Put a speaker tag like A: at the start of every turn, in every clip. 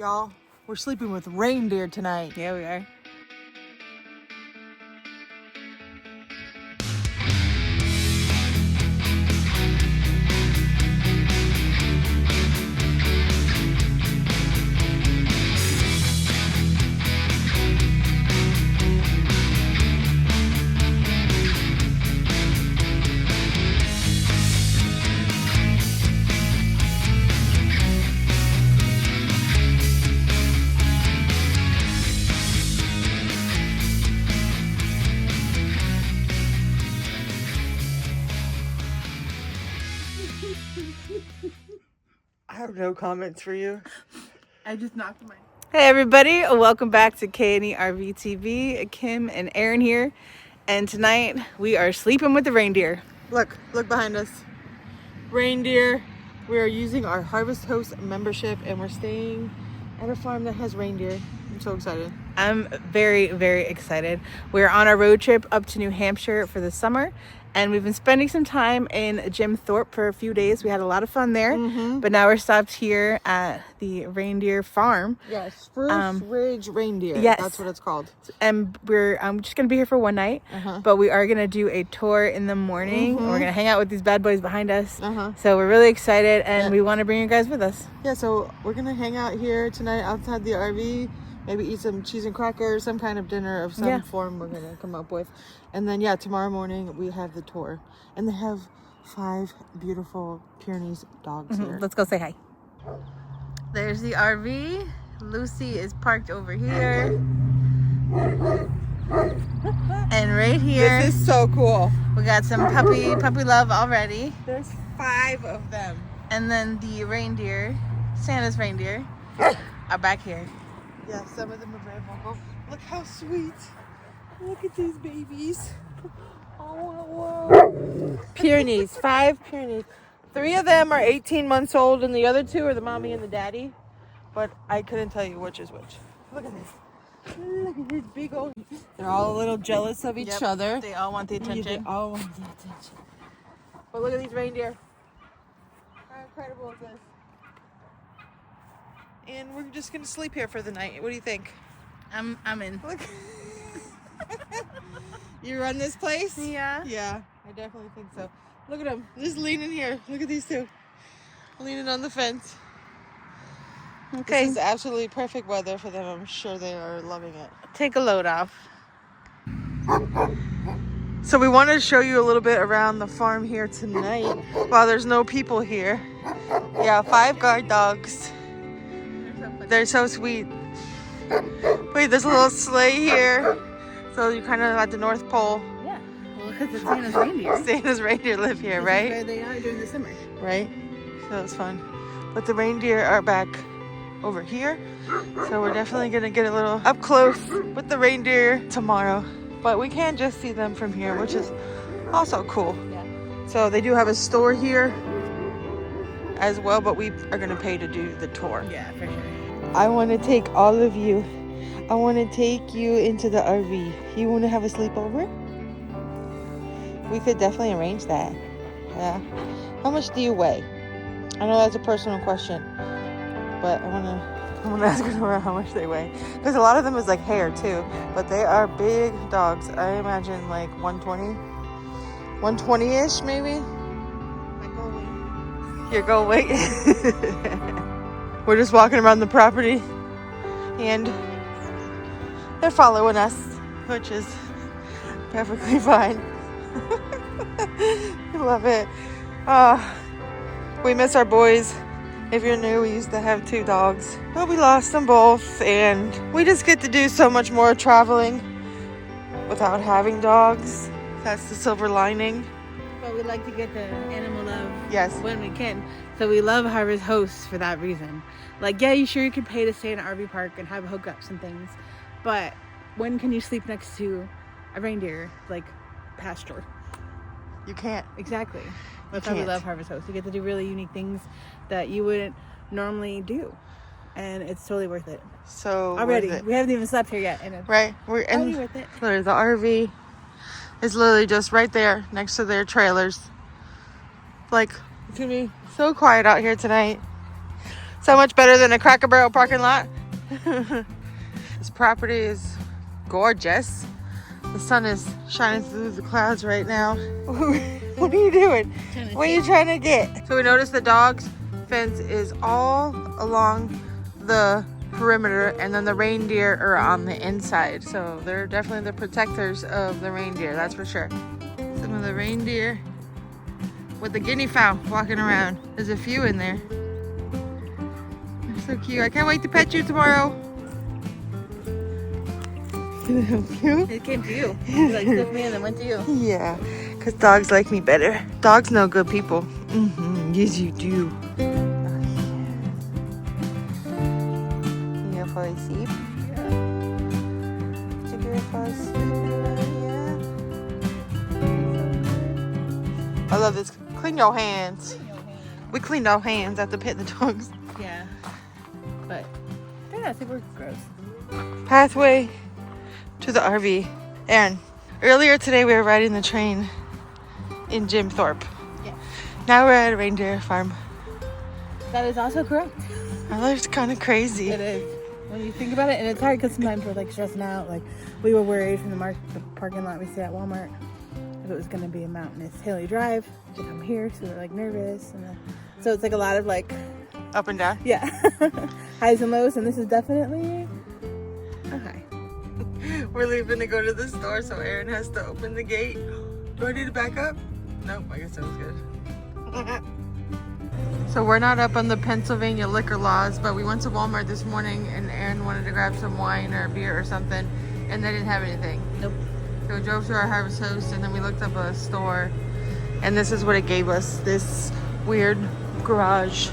A: Y'all, we're sleeping with reindeer tonight.
B: Yeah, we are.
A: I have no comments for you.
B: I just knocked mine. Hey everybody, welcome back to K&E RV TV. Kim and Aaron here, and tonight we are sleeping with the reindeer.
A: Look behind us. Reindeer. We are using our Harvest Host membership and we're staying at a farm that has reindeer. I'm so excited.
B: I'm very, very excited. We're on our road trip up to New Hampshire for the summer, and we've been spending some time in Jim Thorpe for a few days. We had a lot of fun there, but now we're stopped here at the Reindeer Farm.
A: Yeah, Spruce Ridge Reindeer.
B: Yes.
A: That's what it's called.
B: And we're just going to be here for one night, but we are going to do a tour in the morning. And we're going to hang out with these bad boys behind us. So we're really excited, and we want to bring you guys with us.
A: Yeah, so we're going to hang out here tonight outside the RV. Maybe eat some cheese and crackers, some kind of dinner of some form we're going to come up with. And then, tomorrow morning we have the tour. And they have 5 beautiful Pyrenees dogs here.
B: Let's go say hi. There's the RV. Lucy is parked over here. And right here,
A: This is so cool.
B: we got some puppy love already.
A: There's 5 of them.
B: And then the reindeer, Santa's reindeer, are back here.
A: Yeah, some of them are very vocal. Look how sweet. Look at these babies. Oh, wow. Pyrenees, 5 Pyrenees. 3 of them are 18 months old and the other 2 are the mommy and the daddy. But I couldn't tell you which is which. Look at this. Look at this big old... They're all a little jealous of each other.
B: They all want the attention.
A: They all want the attention. But look at these reindeer. How incredible is this? And we're just gonna sleep here for the night. What do you think?
B: I'm in.
A: Look. You run this place?
B: Yeah.
A: Yeah, I definitely think so. Look at them. Just leaning here. Look at these 2. Leaning on the fence.
B: Okay.
A: This is absolutely perfect weather for them. I'm sure they are loving it.
B: Take a load off.
A: So we wanted to show you a little bit around the farm here tonight while there's no people here. Yeah, 5 guard dogs. They're so sweet. Wait, there's a little sleigh here. So you're kind of at the North Pole.
B: Yeah. Well, because it's Santa's reindeer.
A: Santa's reindeer live here, right?
B: Where they are during the summer.
A: Right? So it's fun. But the reindeer are back over here. So we're definitely going to get a little up close with the reindeer tomorrow. But we can just see them from here, which is also cool.
B: Yeah.
A: So they do have a store here as well, but we are going to pay to do the tour.
B: Yeah, for sure.
A: I want to take all of you. I want to take you into the RV. You want to have a sleepover? We could definitely arrange that. Yeah. How much do you weigh? I know that's a personal question, but I want to ask her how much they weigh. Because a lot of them is like hair too, but they are big dogs. I imagine like 120, 120-ish maybe. Your goal weight. We're just walking around the property and they're following us, which is perfectly fine. I love it. We miss our boys. If you're new, we used to have 2 dogs, but we lost them both, and we just get to do so much more traveling without having dogs. That's the silver lining.
B: But we like to get the animal love when we can. So we love Harvest Hosts for that reason. Like, yeah, you can pay to stay in an RV park and have hookups and things, but when can you sleep next to a reindeer, like, pasture?
A: You can't.
B: Exactly. That's why we love Harvest Hosts. You get to do really unique things that you wouldn't normally do, and it's totally worth it.
A: So
B: already,
A: worth it.
B: we haven't even slept here yet. And
A: right, we're in.
B: Worth it.
A: The RV is literally just right there next to their trailers. Like, it's gonna be so quiet out here tonight. So much better than a Cracker Barrel parking lot. This property is gorgeous. The sun is shining through the clouds right now. What are you doing? What are you trying to get? So we noticed the dog's fence is all along the perimeter, and then the reindeer are on the inside. So they're definitely the protectors of the reindeer, that's for sure. Some of the reindeer with the guinea fowl walking around. There's a few in there. They're so cute. I can't wait to pet you tomorrow. Can I help you?
B: It came to you. You like took me and then went to you.
A: Yeah, because dogs like me better. Dogs know good people. Yes, you do. You fall asleep?
B: Yeah.
A: Did you go fall asleep? I love this. Clean your hands. We cleaned our hands after petting the dogs.
B: Yeah. But they're not super gross.
A: Pathway to the RV. Aaron, earlier today we were riding the train in Jim Thorpe.
B: Yeah.
A: Now we're at a reindeer farm.
B: That is also correct.
A: Our life's kind of crazy.
B: It is. When you think about it, and it's hard because sometimes we're like stressing out. Like we were worried from the parking lot we see at Walmart if it was going to be a mountainous, hilly drive to come here. So we were like nervous, and so it's like a lot of like
A: up and down.
B: Yeah, highs and lows, and this is definitely a high.
A: We're leaving to go to the store, so Aaron has to open the gate. Do I need to back up? Nope, I guess that was good. So we're not up on the Pennsylvania liquor laws, but we went to Walmart this morning and Aaron wanted to grab some wine or beer or something, and they didn't have anything.
B: Nope.
A: So we drove to our Harvest Host, and then we looked up a store, and this is what it gave us. This weird garage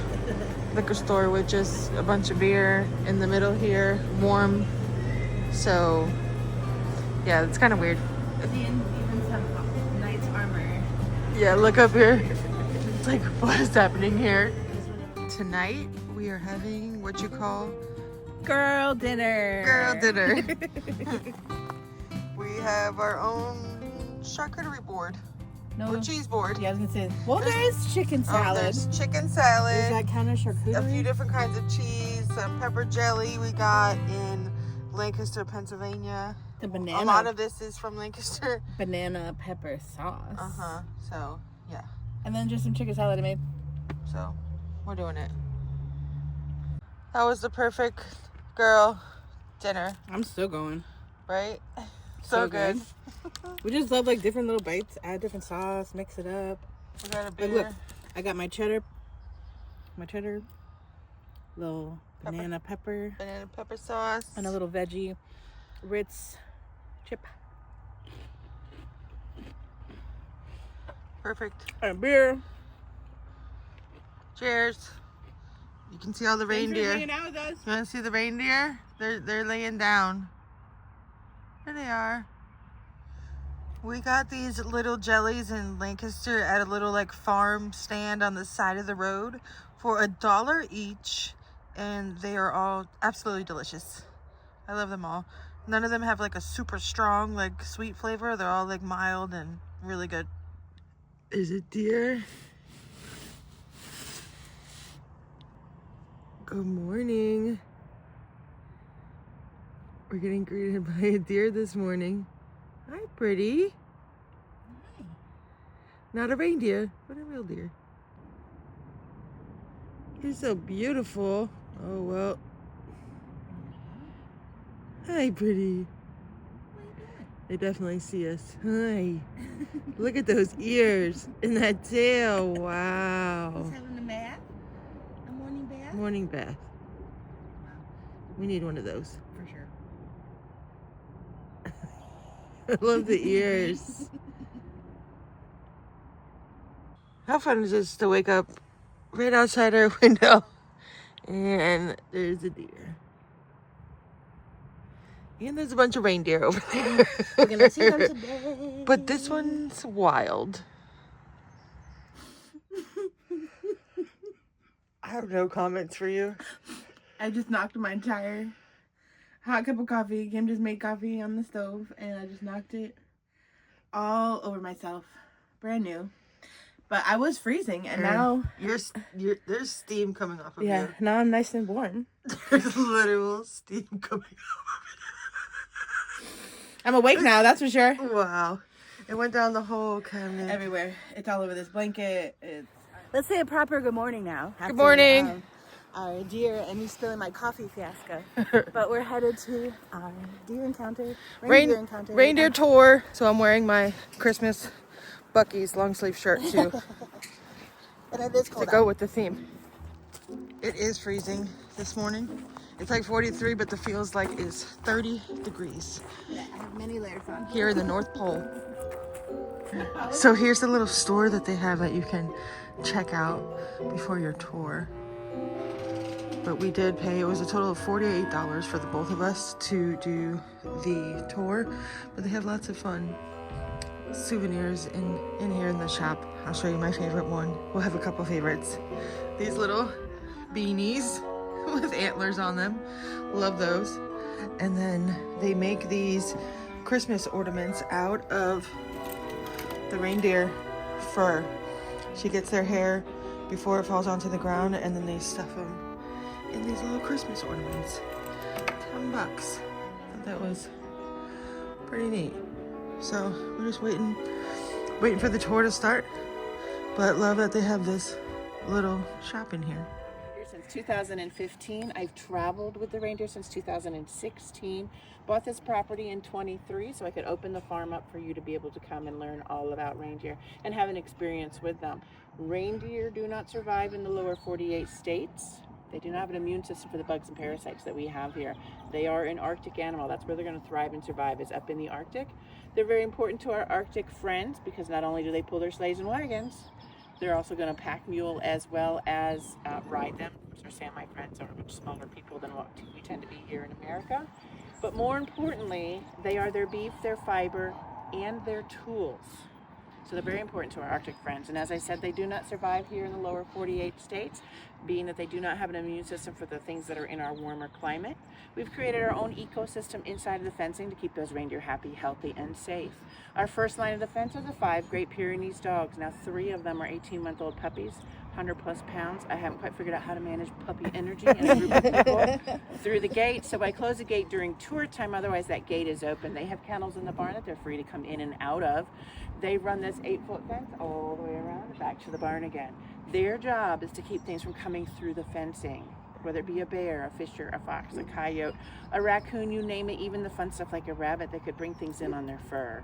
A: liquor store with just a bunch of beer in the middle here, warm. So yeah, it's kind of weird.
B: Even some knight's armor.
A: Yeah, look up here. It's like, what is happening here? Tonight we are having what you call
B: girl dinner.
A: Girl dinner. We have our own charcuterie board.
B: No.
A: Or cheese board.
B: Yeah, I was gonna say. Well, there's chicken salad.
A: There's chicken salad.
B: Does that count as charcuterie?
A: A few different kinds of cheese. Some pepper jelly we got in Lancaster, Pennsylvania.
B: The banana.
A: A lot of this is from Lancaster.
B: Banana pepper sauce.
A: So, yeah.
B: And then just some chicken salad I made.
A: So, we're doing it. That was the perfect girl dinner.
B: I'm still going.
A: Right? So good.
B: We just love like different little bites. Add different sauce. Mix it up.
A: We got a beer.
B: Like, look, I got my cheddar. Little banana pepper.
A: Banana pepper sauce.
B: And a little veggie Ritz chip.
A: Perfect.
B: And beer.
A: Cheers. You can see all the reindeer.
B: Hanging out with us.
A: You want to see the reindeer? They're laying down. There they are. We got these little jellies in Lancaster at a little like farm stand on the side of the road for $1 each, and they are all absolutely delicious. I love them all. None of them have like a super strong like sweet flavor. They're all like mild and really good. There's a deer. Good morning. We're getting greeted by a deer this morning. Hi, pretty. Hi. Not a reindeer, but a real deer. You're so beautiful. Oh, well. Hi, pretty. They definitely see us. Hi. Look at those ears and that tail. Wow.
B: He's having a bath? A morning bath?
A: Morning bath.
B: Wow.
A: We need one of those.
B: For sure.
A: I love the ears. How fun is this to wake up right outside our window and there's a deer. And there's a bunch of reindeer over there.
B: We're gonna see them today.
A: But this one's wild. I have no comments for you.
B: I just knocked my entire hot cup of coffee. Kim just made coffee on the stove, and I just knocked it all over myself. Brand new. But I was freezing, and now
A: there's steam coming off of you.
B: Yeah, now I'm nice and warm.
A: There's literal steam coming off.
B: I'm awake now, that's for sure.
A: Wow. It went down the whole cabinet.
B: Everywhere. It's all over this blanket. Let's say a proper good morning now.
A: Good morning.
B: Our deer and me spilling my coffee fiasco. But we're headed to our deer encounter.
A: Reindeer tour. So I'm wearing my Christmas Buc-ee's long sleeve shirt too.
B: And it is cold
A: to go with the theme. It is freezing this morning. It's like 43, but the feels like is 30 degrees.
B: Yeah, I have many layers on.
A: Here in the North Pole. So here's the little store that they have that you can check out before your tour. But we did pay, it was a total of $48 for the both of us to do the tour. But they have lots of fun souvenirs in here in the shop. I'll show you my favorite one. We'll have a couple favorites. These little beanies with antlers on them. Love those. And then they make these Christmas ornaments out of the reindeer fur. She gets their hair before it falls onto the ground, and then they stuff them in these little Christmas ornaments. $10. I thought that was pretty neat. So we're just waiting for the tour to start. But love that they have this little shop in here.
C: Since 2015, I've traveled with the reindeer since 2016. Bought this property in 23 so I could open the farm up for you to be able to come and learn all about reindeer and have an experience with them. Reindeer do not survive in the lower 48 states. They do not have an immune system for the bugs and parasites that we have here. They are an Arctic animal. That's where they're going to thrive and survive, is up in the Arctic. They're very important to our Arctic friends because not only do they pull their sleighs and wagons, they're also going to pack mule as well as ride them. Of course, our Sami friends are much smaller people than what we tend to be here in America. But more importantly, they are their beef, their fiber, and their tools. So they're very important to our Arctic friends. And as I said, they do not survive here in the lower 48 states, being that they do not have an immune system for the things that are in our warmer climate. We've created our own ecosystem inside of the fencing to keep those reindeer happy, healthy, and safe. Our first line of defense are the 5 Great Pyrenees dogs. Now 3 of them are 18-month-old puppies, 100+ pounds. I haven't quite figured out how to manage puppy energy in a group of people through the gate. So I close the gate during tour time, otherwise that gate is open. They have kennels in the barn that they're free to come in and out of. They run this 8-foot fence all the way around and back to the barn again. Their job is to keep things from coming through the fencing, whether it be a bear, a fisher, a fox, a coyote, a raccoon, you name it, even the fun stuff like a rabbit that could bring things in on their fur.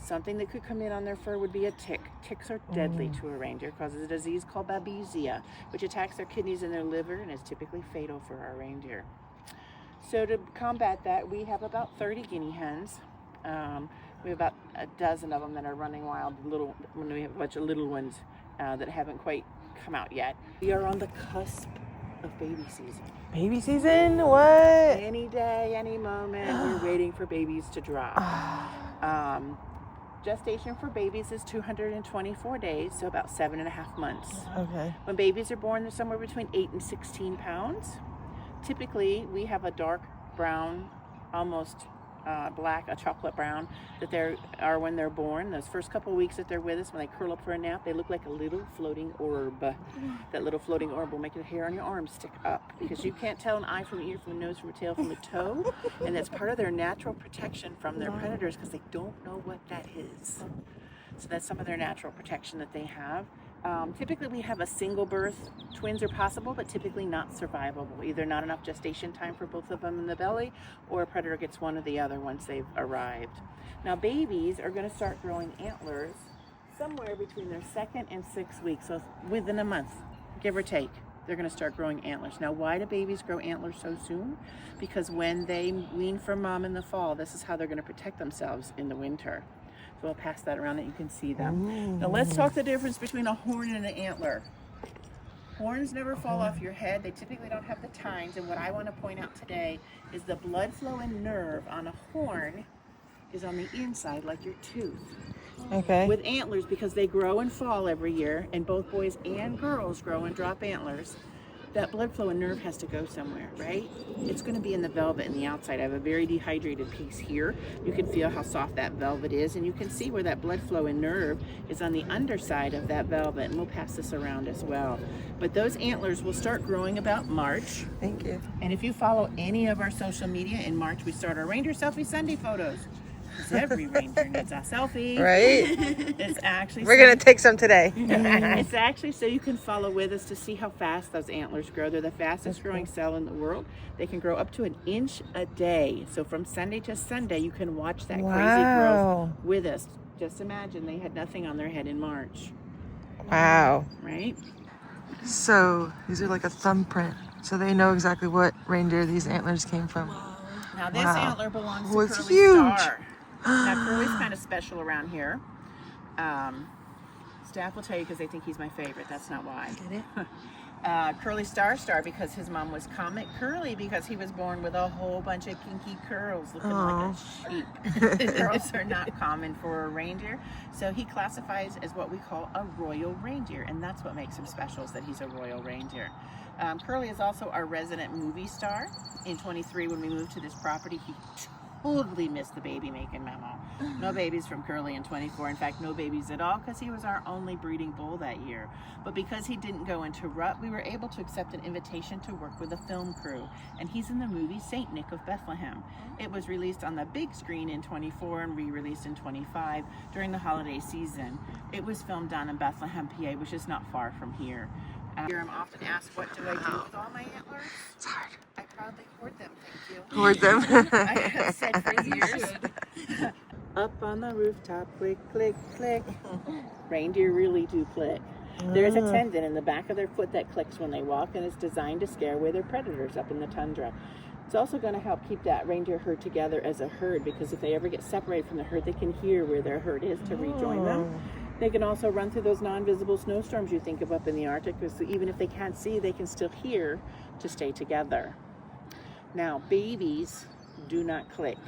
C: Something that could come in on their fur would be a tick. Ticks are deadly to a reindeer, causes a disease called babesia, which attacks their kidneys and their liver and is typically fatal for our reindeer. So to combat that, we have about 30 guinea hens. We have about a dozen of them that are running wild, when we have a bunch of little ones that haven't quite come out yet. We are on the cusp of baby season.
A: Baby season? What?
C: Any day, any moment, we're waiting for babies to drop. Gestation for babies is 224 days, so about 7.5 months.
A: Okay.
C: When babies are born, they're somewhere between 8 and 16 pounds. Typically, we have a dark brown, almost black, a chocolate brown, that they are when they're born. Those first couple weeks that they're with us, when they curl up for a nap, they look like a little floating orb. That little floating orb will make your hair on your arm stick up, because you can't tell an eye from an ear, from a nose, from a tail, from a toe, and that's part of their natural protection from their predators, because they don't know what that is. So that's some of their natural protection that they have. Typically we have a single birth. Twins are possible, but typically not survivable. Either not enough gestation time for both of them in the belly, or a predator gets one or the other once they've arrived. Now babies are going to start growing antlers somewhere between their 2nd and 6th week, so within a month, give or take, they're going to start growing antlers. Now why do babies grow antlers so soon? Because when they wean from mom in the fall, this is how they're going to protect themselves in the winter. So I'll pass that around that you can see them. Ooh. Now let's talk the difference between a horn and an antler. Horns never fall off your head. They typically don't have the tines. And what I want to point out today is the blood flow and nerve on a horn is on the inside, like your tooth.
A: Okay.
C: With antlers, because they grow and fall every year, and both boys and girls grow and drop antlers, that blood flow and nerve has to go somewhere, right? It's going to be in the velvet in the outside. I have a very dehydrated piece here. You can feel how soft that velvet is, and you can see where that blood flow and nerve is on the underside of that velvet, and we'll pass this around as well. But those antlers will start growing about March.
A: Thank you.
C: And if you follow any of our social media, in March we start our Reindeer Selfie Sunday photos. Because every reindeer needs a selfie.
A: Right?
C: It's actually
A: We're going to take some today.
C: it's actually so you can follow with us to see how fast those antlers grow. They're the fastest growing cell in the world. They can grow up to 1 inch a day. So from Sunday to Sunday, you can watch that crazy growth with us. Just imagine they had nothing on their head in March.
A: Wow.
C: Right?
A: So these are like a thumbprint. So they know exactly what reindeer these antlers came from.
C: Now this antler belongs to
A: It's
C: Curly
A: huge.
C: Star. Now Curly's kind of special around here. Staff will tell you because they think he's my favorite. That's not why.
B: Get it?
C: Curly Star because his mom was Comet Curly because he was born with a whole bunch of kinky curls looking like a sheep. Curls are not common for a reindeer, so he classifies as what we call a royal reindeer, and that's what makes him special, is that he's a royal reindeer. Curly is also our resident movie star. In 23, when we moved to this property, he totally missed the baby making memo. No babies from Curly in 24. In fact, no babies at all, because he was our only breeding bull that year. But because he didn't go into rut, we were able to accept an invitation to work with a film crew. And he's in the movie Saint Nick of Bethlehem. It was released on the big screen in 24 and re-released in 25 during the holiday season. It was filmed down in Bethlehem, PA, which is not far from here. I'm often asked, what do I do with all my antlers?
A: It's hard.
C: I proudly hoard them, thank you.
A: Hoard them.
C: I have said for years. Up on the rooftop, click, click, click. Reindeer really do click. There's a tendon in the back of their foot that clicks when they walk, and it's designed to scare away their predators up in the tundra. It's also going to help keep that reindeer herd together as a herd, because if they ever get separated from the herd, they can hear where their herd is to rejoin them. They can also run through those non-visible snowstorms you think of up in the Arctic, because even if they can't see, they can still hear to stay together. Now, babies do not click.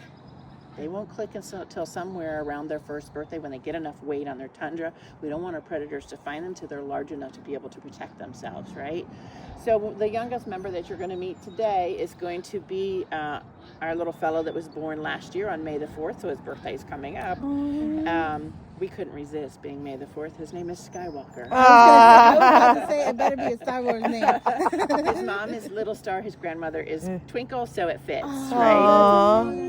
C: They won't click until somewhere around their first birthday, when they get enough weight on their tundra. We don't want our predators to find them till they're large enough to be able to protect themselves, right? So the youngest member that you're going to meet today is going to be our little fellow that was born last year on May the 4th, so his birthday's coming up. We couldn't resist being May the 4th. His name is Skywalker.
B: I was about to say it better be a Star Wars name.
C: His mom is Little Star. His grandmother is Twinkle, so it fits, right?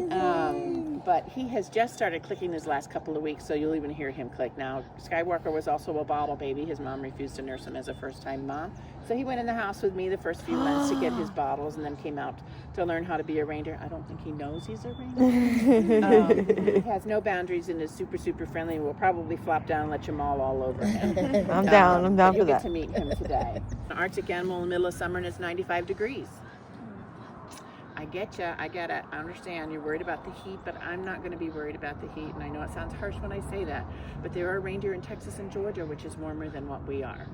C: But he has just started clicking these last couple of weeks, so you'll even hear him click now. Skywalker was also a bottle baby. His mom refused to nurse him as a first-time mom. So he went in the house with me the first few months to get his bottles, and then came out to learn how to be a reindeer. I don't think he knows he's a reindeer. He has no boundaries and is super, super friendly, and will probably flop down and let you maul all over him.
A: I'm down for that.
C: You'll get to meet him today. An Arctic animal in the middle of summer, and it's 95 degrees. I get you. I get it. I understand. You're worried about the heat, but I'm not going to be worried about the heat. And I know it sounds harsh when I say that, but there are reindeer in Texas and Georgia, which is warmer than what we are.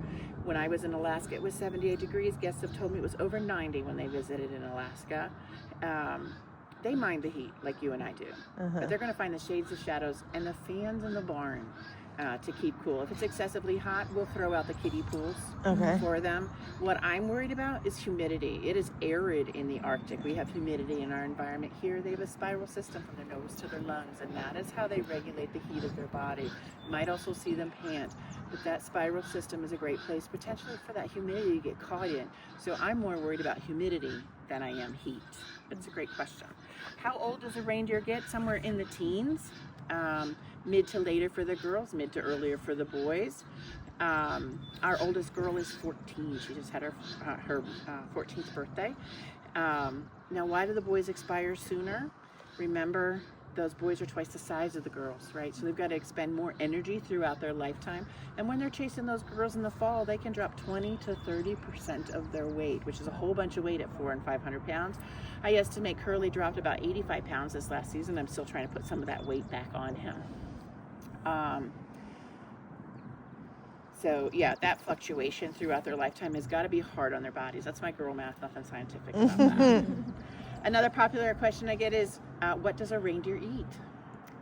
C: When I was in Alaska, it was 78 degrees. Guests have told me it was over 90 when they visited in Alaska. They mind the heat like you and I do, but they're going to find the shades, the shadows, and the fans in the barn to keep cool. If it's excessively hot, we'll throw out the kiddie pools for them. What I'm worried about is humidity. It is arid in the Arctic. We have humidity in our environment here. They have a spiral system from their nose to their lungs, and that is how they regulate the heat of their body. You might also see them pant, but that spiral system is a great place potentially for that humidity to get caught in. So I'm more worried about humidity than I am heat. But it's a great question. How old does a reindeer get? Somewhere in the teens. Mid to later for the girls, mid to earlier for the boys. Our oldest girl is 14. She just had her 14th birthday. Now, why do the boys expire sooner? Remember, those boys are twice the size of the girls, right? So they've got to expend more energy throughout their lifetime. And when they're chasing those girls in the fall, they can drop 20 to 30% of their weight, which is a whole bunch of weight at 400 and 500 pounds. I estimate Curly dropped about 85 pounds this last season. I'm still trying to put some of that weight back on him. So yeah, that fluctuation throughout their lifetime has got to be hard on their bodies. That's my girl math, nothing scientific about that. Another popular question I get is, what does a reindeer eat?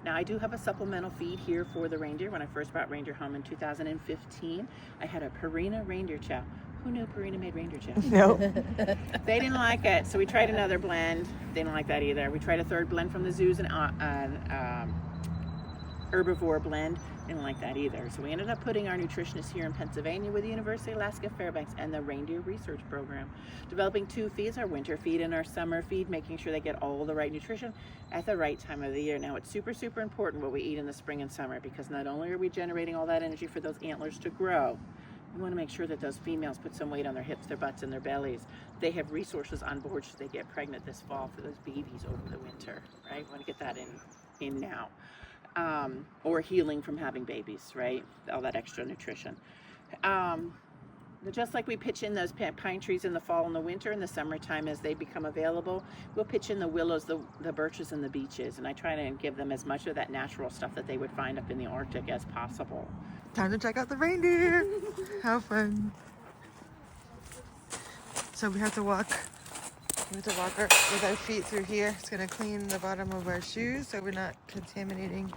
C: Now, I do have a supplemental feed here for the reindeer. When I first brought reindeer home in 2015, I had a Purina reindeer chow. Who knew Purina made reindeer jam?
A: Nope.
C: They didn't like it, so we tried another blend. They didn't like that either. We tried a third blend from the zoos, and herbivore blend. Didn't like that either. So we ended up putting our nutritionists here in Pennsylvania with the University of Alaska Fairbanks and the Reindeer Research Program, developing 2 feeds, our winter feed and our summer feed, making sure they get all the right nutrition at the right time of the year. Now it's super, super important what we eat in the spring and summer, because not only are we generating all that energy for those antlers to grow, we want to make sure that those females put some weight on their hips, their butts, and their bellies. They have resources on board so they get pregnant this fall for those babies over the winter, right? We want to get that in now. Or healing from having babies, right? All that extra nutrition. Just like we pitch in those pine trees in the fall and the winter, in the summertime as they become available, we'll pitch in the willows, the birches, and the beeches. And I try to give them as much of that natural stuff that they would find up in the Arctic as possible.
A: Time to check out the reindeer. How fun. So we have to walk with our feet through here. It's gonna clean the bottom of our shoes so we're not contaminating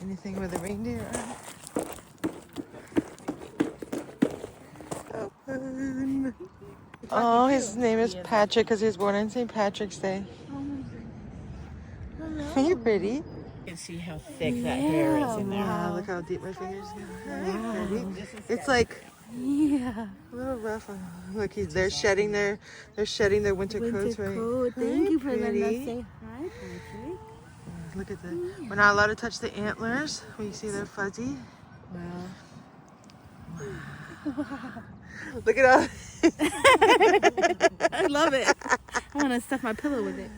A: anything with the reindeer on. Open. Oh, his name is Patrick because he was born on St. Patrick's Day. Are you pretty?
C: You can see how thick that hair is in there.
A: Wow, look how deep my fingers go. Wow. It's like a little rough. Look, they're shedding their winter coats, right?
B: Thank you for letting us say hi, Patrick.
A: Look at we're not allowed to touch the antlers. We see they're fuzzy. Wow. Look at all.
B: I love it. I want to stuff my pillow with it.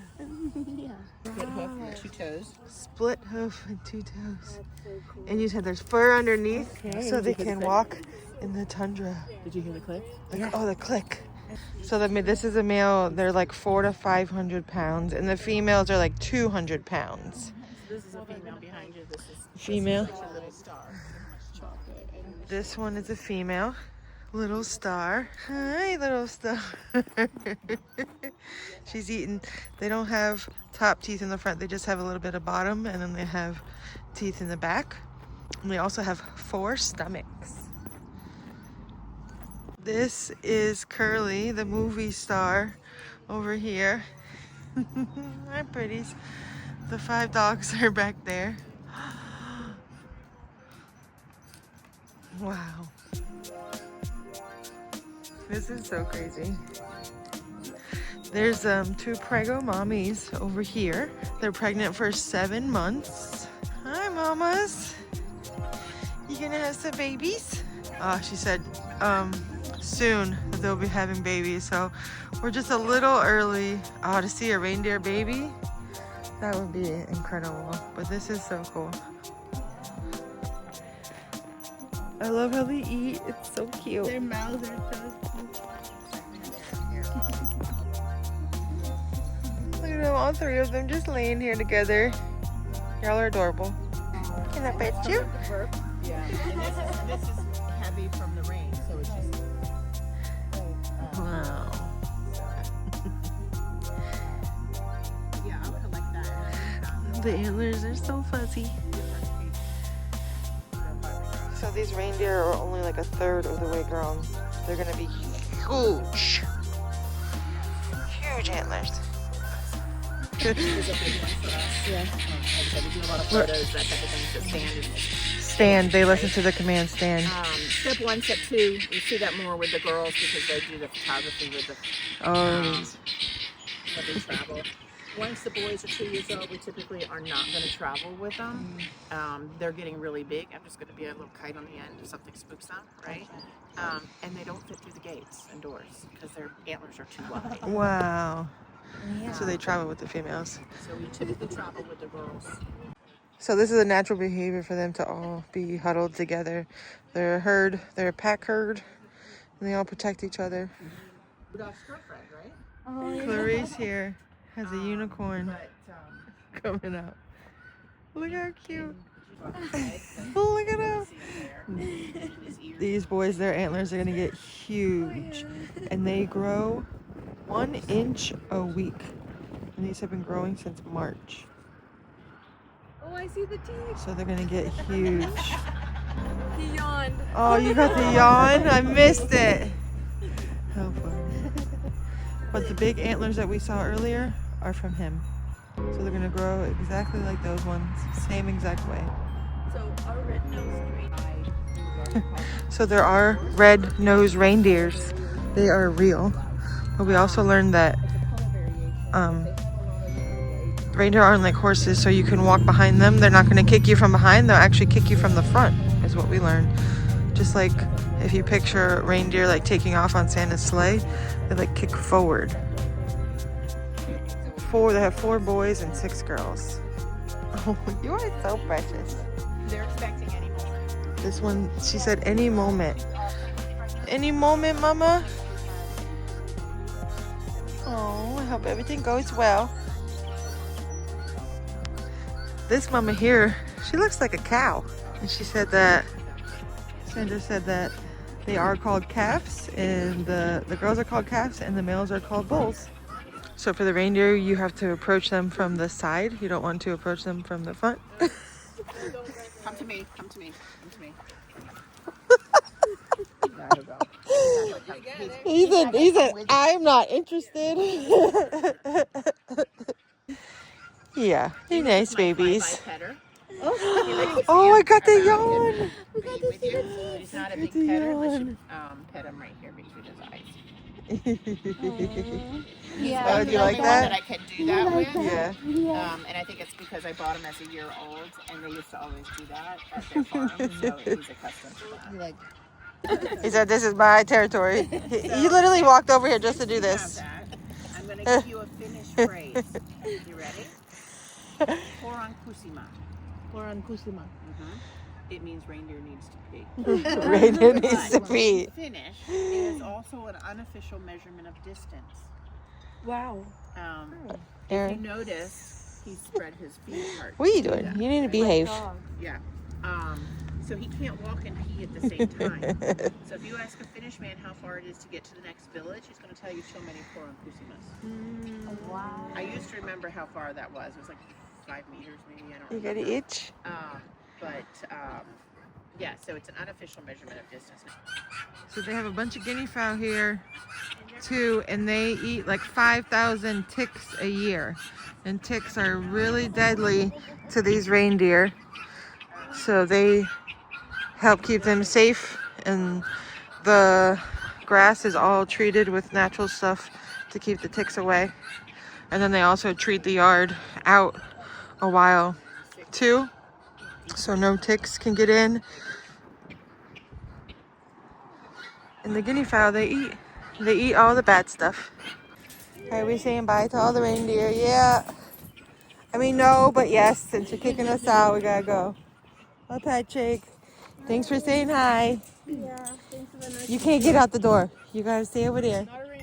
C: Split hoof and 2 toes.
A: Split hoof and 2 toes. So cool. And you said there's fur underneath, so they can walk in the tundra.
C: Did you hear the click?
A: Oh, the click. So this is a male. They're like 400 to 500 pounds, and the females are like 200 pounds.
C: This is a female behind you. This is
A: female.
C: This is a little star.
A: This one is a female. Little star. Hi, little star. She's eating. They don't have top teeth in the front. They just have a little bit of bottom, and then they have teeth in the back. And they also have 4 stomachs. This is Curly, the movie star, over here. Hi, pretties. The 5 dogs are back there. Wow. This is so crazy. There's 2 prego mommies over here. They're pregnant for 7 months. Hi, mamas. You gonna have some babies? She said soon that they'll be having babies. So we're just a little early. To see a reindeer baby, that would be incredible. But this is so cool. I love how they eat. It's so cute.
B: Their mouths are so cute.
A: Look at them, all 3 of them just laying here together. Y'all are adorable. Can I pet you?
C: Yeah, and this is heavy from the rain, so it's just.
A: Wow.
C: Yeah, I'll collect that.
A: The antlers are so fuzzy. So these reindeer are only like 1/3 of the way grown. They're gonna be huge. Huge antlers.
C: There's a big one for us. Yeah. We do a lot of photos, that type of thing. So
A: Stand. They listen to the command stand.
C: Step 1, step 2. You see that more with the girls because they do the photography with the. When they travel. Once the boys are 2 years old, we typically are not going to travel with them. They're getting really big. I'm just going to be a little kite on the end if something spooks them, right? And they don't fit through the gates and doors because their antlers are too wide.
A: Wow. So they travel with the females.
C: So we typically travel with the girls.
A: So this is a natural behavior for them to all be huddled together. They're a herd. They're a pack herd. And they all protect each other.
C: Rudolph's girlfriend, right?
B: Oh, yeah.
A: Clarice here has a unicorn coming out. Look how cute. Look at him. These boys, their antlers are going to get huge. And they grow 1 inch a week. And these have been growing since March.
B: Oh, I see the teeth.
A: So they're going to get huge.
B: He yawned.
A: Oh, you got the yawn? I missed it. But the big antlers that we saw earlier are from him. So they're gonna grow exactly like those ones, same exact way.
C: So our red-nosed reindeer.
A: So there are red-nosed reindeers. They are real. But we also learned that reindeer aren't like horses, so you can walk behind them. They're not gonna kick you from behind, they'll actually kick you from the front, is what we learned. Just like if you picture reindeer like taking off on Santa's sleigh, they like kick forward. They have 4 boys and 6 girls. Oh, you are so precious.
C: They're expecting any moment.
A: This one, she said any moment. Any moment, Mama? Oh, I hope everything goes well. This mama here, she looks like a cow. And she said that, Sandra said that they are called calves, and the girls are called calves, and the males are called bulls. So for the reindeer, you have to approach them from the side. You don't want to approach them from the front.
C: Come to me, come to me, come to me.
A: He said, I'm not interested. Yeah, they're nice babies. Oh, I got the yawn.
C: He's not a big petter unless you pet him right here between his eyes.
A: Yeah. Oh, do you like that?
C: I can do that with.
A: Yeah.
C: And I think it's because I bought him as a year old, and they used to always do that at their farm, so he's accustomed to that.
A: He said, "This is my territory." He literally walked over here just to do this.
C: I'm going to give you a Finnish phrase. You ready? Poran kusima.
B: Poran kusima.
C: It means reindeer needs to pee.
A: Reindeer needs to pee.
C: Finnish is also an unofficial measurement of distance.
B: Wow.
C: If you notice, he spread his feet apart.
A: What are you doing? You need to behave.
C: Yeah. So he can't walk and pee at the same time. So if you ask a Finnish man how far it is to get to the next village, he's going to tell you so many poran kusimas.
B: Wow.
C: I used to remember how far that was. It was like 5 meters maybe. I don't
A: You
C: remember.
A: got to itch?
C: Yeah, so it's an unofficial measurement of distance.
A: So they have a bunch of guinea fowl here too, and they eat like 5,000 ticks a year. And ticks are really deadly to these reindeer. So they help keep them safe, and the grass is all treated with natural stuff to keep the ticks away. And then they also treat the yard out a while too, so no ticks can get in. And the guinea fowl, they eat all the bad stuff. Are we saying bye to all the reindeer? Yeah. I mean, no, but yes, since you're kicking us out, we gotta go. Bye, Patrick. Thanks for saying hi.
B: Yeah, thanks for the nice.
A: You can't get out the door. You gotta stay over there.
B: Not a reindeer.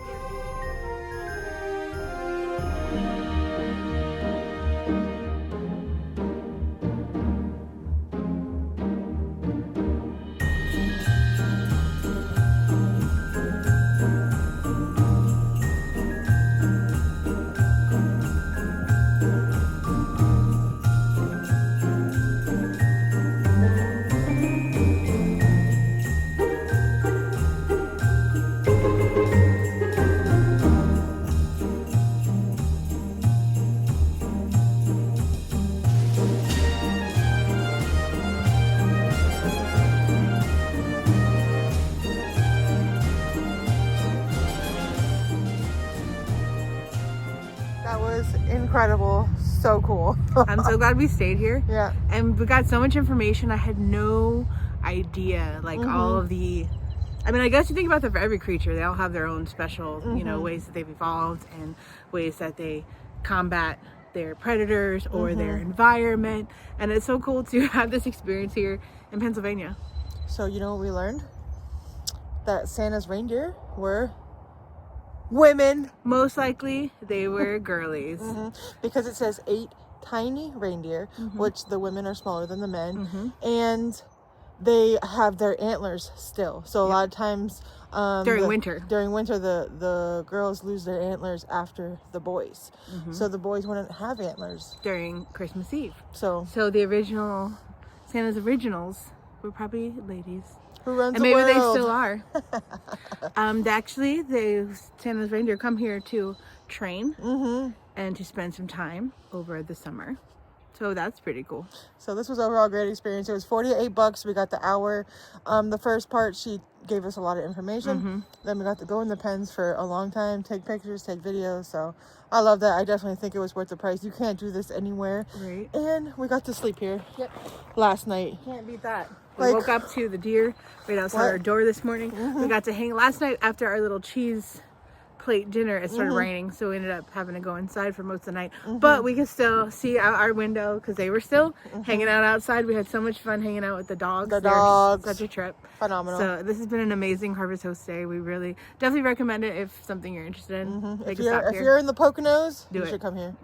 A: That was incredible. So cool.
B: I'm so glad we stayed here.
A: Yeah.
B: And we got so much information. I had no idea, like all of the, I mean, I guess you think about that for every creature. They all have their own special, you know, ways that they've evolved and ways that they combat their predators or their environment. And it's so cool to have this experience here in Pennsylvania.
A: So you know what we learned? That Santa's reindeer were women.
B: Most likely they were girlies.
A: Because it says 8 tiny reindeer, which the women are smaller than the men, and they have their antlers still. So a lot of times
B: During winter,
A: the girls lose their antlers after the boys. So the boys wouldn't have antlers
B: during Christmas Eve.
A: So
B: the original Santa's originals were probably ladies.
A: Who runs
B: and maybe
A: the world?
B: they still are. Actually, Santa's reindeer come here to train and to spend some time over the summer. So that's pretty cool.
A: So this was overall a great experience. It was $48. We got the hour. The first part, she gave us a lot of information. Then we got to go in the pens for a long time, take pictures, take videos. So I love that. I definitely think it was worth the price. You can't do this anywhere.
B: Right.
A: And we got to sleep here. Yep. Last night.
B: Can't beat that. We woke up to the deer right outside our door this morning. We got to hang last night after our little cheese plate dinner. It started raining, so we ended up having to go inside for most of the night. But we could still see out our window because they were still hanging out outside. We had so much fun hanging out with the dogs. Such a trip.
A: Phenomenal.
B: So this has been an amazing Harvest Host Day. We really definitely recommend it if something you're interested in.
A: If you're in the Poconos, you should come here.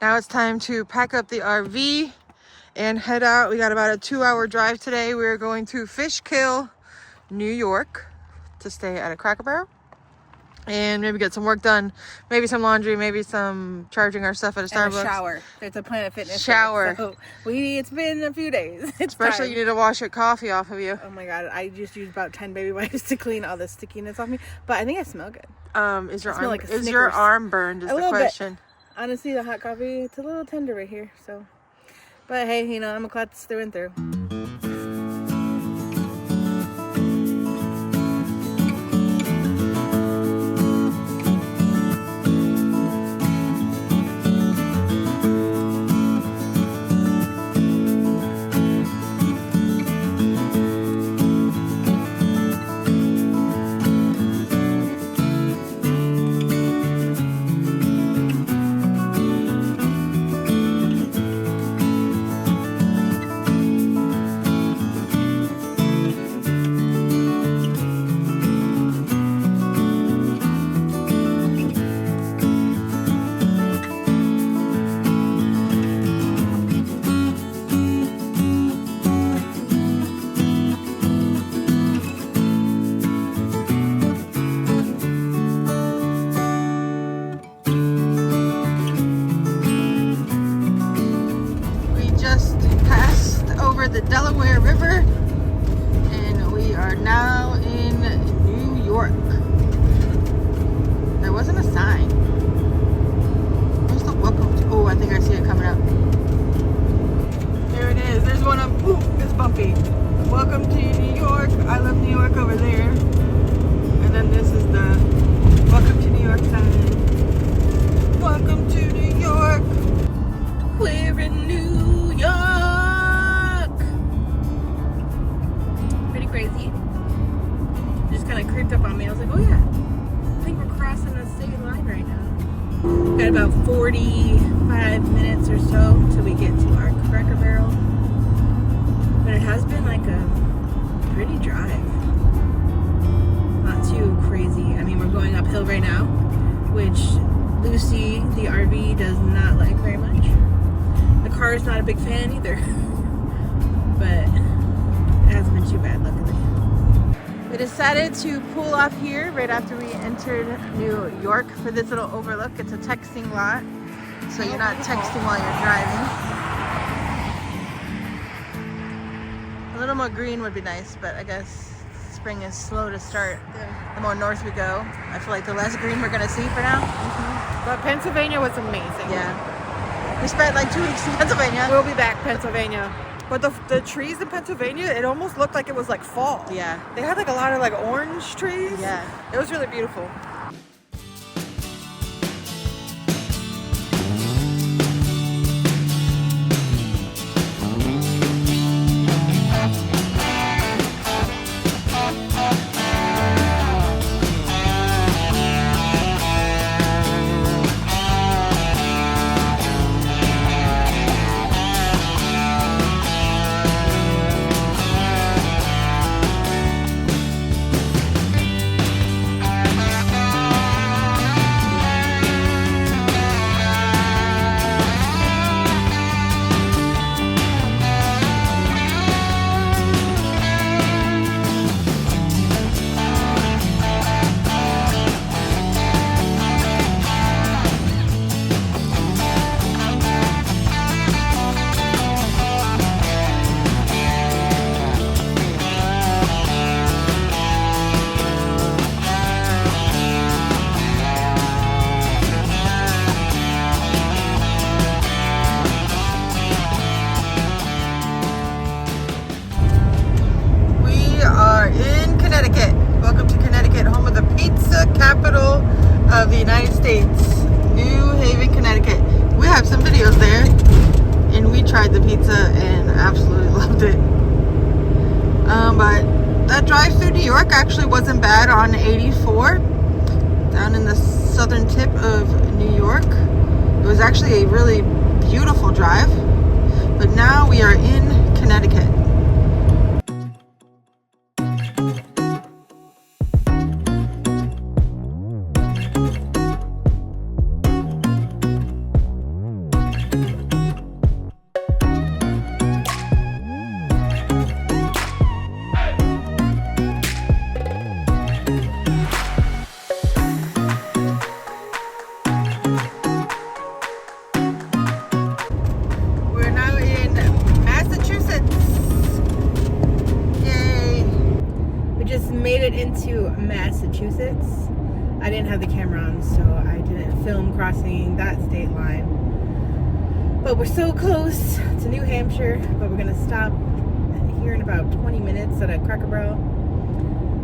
A: Now it's time to pack up the RV and head out. We got about a 2-hour drive today. We're going to Fishkill, New York, to stay at a Cracker Barrel and maybe get some work done, maybe some laundry, maybe some charging our stuff at a Starbucks.
B: And a shower. It's a Planet Fitness
A: shower.
B: So it's been a few days.
A: Especially you need to wash your coffee off of you.
B: Oh my god, I just used about 10 baby wipes to clean all the stickiness off me, but I think I smell good.
A: Is your arm burned is the question.
B: Bit. Honestly, the hot coffee, it's a little tender right here, so. But hey, you know, I'm a klutz through and through.
A: The Delaware River, and we are now in New York. There wasn't a sign. Where's the welcome to? Oh, I think I see it coming up. There it is. There's one up. Ooh, it's bumpy. Welcome to New York. I love New York over there. And then this is the welcome to New York sign. Welcome to New York. We're in New York.
B: Crazy. Just kind of creeped up on me. I was like, oh yeah, I think we're crossing the state line right now. Got about 45 minutes or so till we get to our Cracker Barrel. But it has been like a pretty drive. Not too crazy. I mean, we're going uphill right now, which Lucy, the RV, does not like very much. The car is not a big fan either. But it hasn't been too bad, luckily. We decided to pull off here right after we entered New York for this little overlook. It's a texting lot, so you're not texting while you're driving. A little more green would be nice, but I guess spring is slow to start. The more north we go, I feel like the less green we're gonna see for now.
A: But Pennsylvania was amazing.
B: Yeah.
A: We spent like 2 weeks in Pennsylvania.
D: We'll be back, Pennsylvania. But the trees in Pennsylvania, it almost looked like it was like fall.
A: Yeah.
D: They had like a lot of like orange trees.
A: Yeah.
D: It was really beautiful.
A: loved it. But that drive through New York actually wasn't bad on 84 down in the southern tip of New York. It was actually a really beautiful drive. But now we are in Connecticut.
B: Into Massachusetts. I didn't have the camera on, so I didn't film crossing that state line. But we're so close to New Hampshire, but we're gonna stop here in about 20 minutes at a Cracker Barrel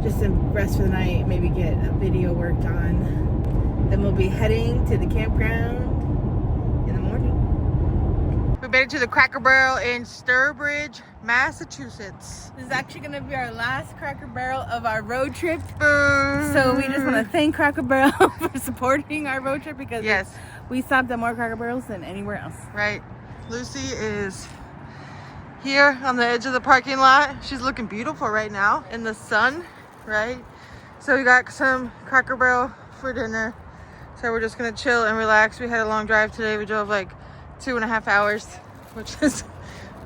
B: just to rest for the night, maybe get a video worked on. Then we'll be heading to the campground in the morning.
A: We made it to the Cracker Barrel in Sturbridge, Massachusetts.
B: This is actually going to be our last Cracker Barrel of our road trip. So we just want to thank Cracker Barrel for supporting our road trip because we stopped at more Cracker Barrels than anywhere else.
A: Right. Lucy is here on the edge of the parking lot. She's looking beautiful right now in the sun, right? So we got some Cracker Barrel for dinner. So we're just going to chill and relax. We had a long drive today. We drove like 2.5 hours, which is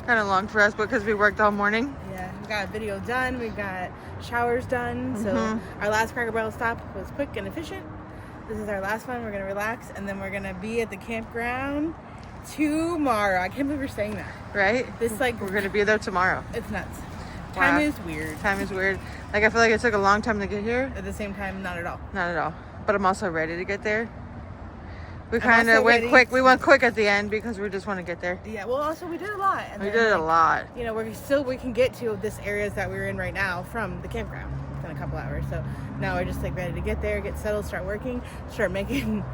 A: kind of long for us because we worked all morning.
B: Yeah, we got a video done. We got showers done. So our last Cracker Barrel stop was quick and efficient. This is our last one. We're going to relax and then we're going to be at the campground tomorrow. I can't believe we're saying that.
A: Right?
B: This like
A: we're going to be there tomorrow.
B: It's nuts.
A: Wow.
B: Time is weird.
A: Time is weird. Like I feel like it took a long time to get here.
B: At the same time, not at all.
A: Not at all. But I'm also ready to get there. We kind of went quick. We went quick at the end because we just want to get there.
B: Yeah, well, also we did a lot. And
A: we did a lot.
B: You know, we can get to this areas that we're in right now from the campground in a couple hours. So now we're just like ready to get there, get settled, start working, start making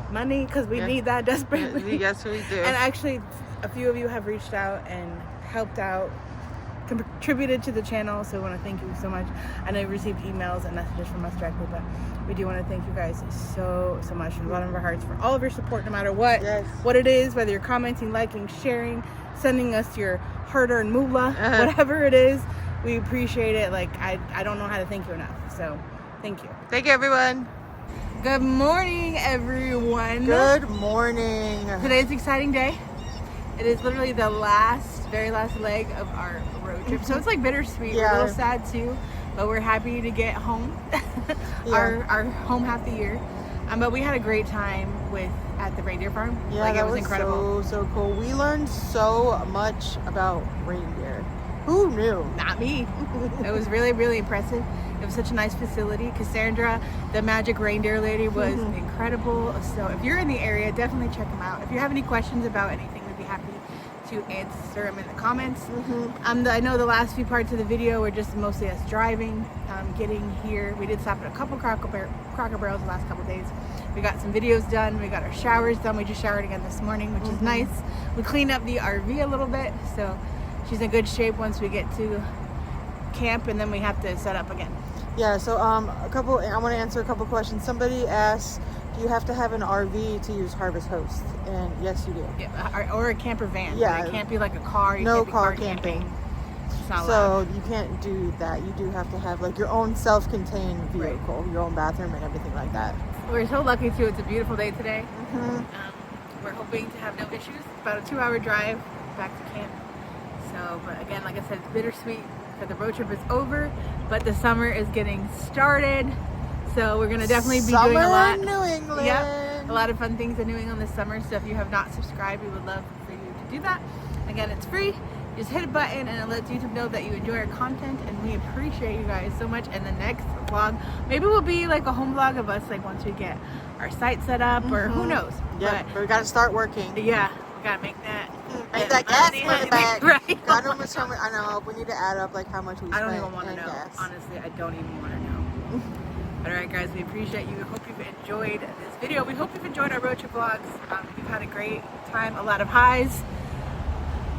B: money because we need that desperately.
A: Yes, we do.
B: And actually, a few of you have reached out and helped out, contributed to the channel, so we want to thank you so much. I know you received emails and messages from us directly, but we do want to thank you guys so much from the bottom of our hearts for all of your support, no matter what it is, whether you're commenting, liking, sharing, sending us your hard-earned moolah, whatever it is. We appreciate it. Like I don't know how to thank you enough, so thank you.
A: Thank you, everyone.
B: Good morning, everyone.
A: Good morning.
B: Today's an exciting day. It is literally the very last leg of our road trip. So it's like bittersweet. We're a little sad too, but we're happy to get home. our home half the year. But we had a great time at the reindeer farm.
A: Yeah,
B: like, it was incredible.
A: So cool. We learned so much about reindeer. Who knew?
B: Not me. It was really, really impressive. It was such a nice facility. Cassandra, the magic reindeer lady, was incredible. So if you're in the area, definitely check them out. If you have any questions about anything, we'd be happy to answer them in the comments. I know the last few parts of the video were just mostly us driving, getting here. We did stop at a couple Cracker Barrels the last couple days. We got some videos done. We got our showers done. We just showered again this morning, which is nice. We cleaned up the RV a little bit, so she's in good shape once we get to camp, and then we have to set up again.
A: Yeah, so I want to answer a couple questions. Somebody asked, do you have to have an RV to use Harvest Host? And yes, you do.
B: Yeah, or a camper van.
A: Yeah.
B: It can't be like a car.
A: No car camping.
B: It's not allowed.
A: So you can't do that. You do have to have like your own self-contained vehicle, your own bathroom and everything like that.
B: We're so lucky too. It's a beautiful day today. We're hoping to have no issues. It's about a 2-hour drive back to camp. So, but again, like I said, it's bittersweet that the road trip is over, but the summer is getting started. So we're gonna definitely be doing a lot.
A: In New England.
B: Yep, a lot of fun things in New England this summer. So if you have not subscribed, we would love for you to do that. Again, it's free. Just hit a button and it lets YouTube know that you enjoy our content, and we appreciate you guys so much. And the next vlog, maybe will be like a home vlog of us, like once we get our site set up, or who knows.
A: Yeah, but we gotta start working.
B: Yeah, we gotta make that.
A: Make that gas money back.
B: Right.
A: God knows how much. I know. We need to add up like how much we spent.
B: I don't even want to know.
A: Gas.
B: Honestly, I don't even want to know. All right, guys, we appreciate you. We hope you've enjoyed this video. We hope you've enjoyed our road trip vlogs. We've had a great time, a lot of highs,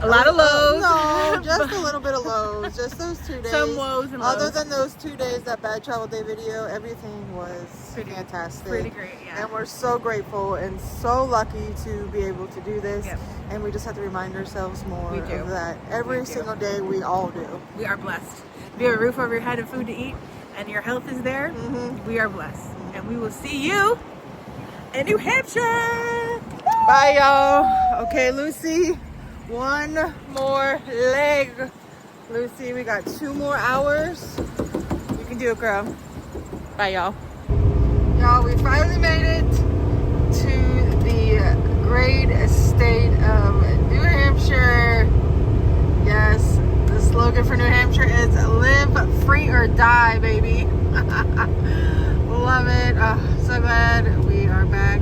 B: A lot of lows.
A: No, just a little bit of lows. Just those 2 days.
B: Some woes and lows.
A: Other than those 2 days, that bad travel day video, everything was fantastic.
B: Pretty great, yeah.
A: And we're so grateful and so lucky to be able to do this.
B: Yep.
A: And we just have to remind ourselves more
B: We do.
A: of that. Every single day, we all do.
B: We are blessed. If you have a roof over your head and food to eat, and your health is there, we are blessed. And we will see you in New Hampshire.
A: Bye, y'all. Okay, Lucy, one more leg. Lucy, we got 2 more hours. You can do it, girl. Bye, y'all. Y'all, we finally made it to the great state of New Hampshire. Yes, the slogan for New Hampshire is live free or die, baby. Love it. Oh, so glad we are back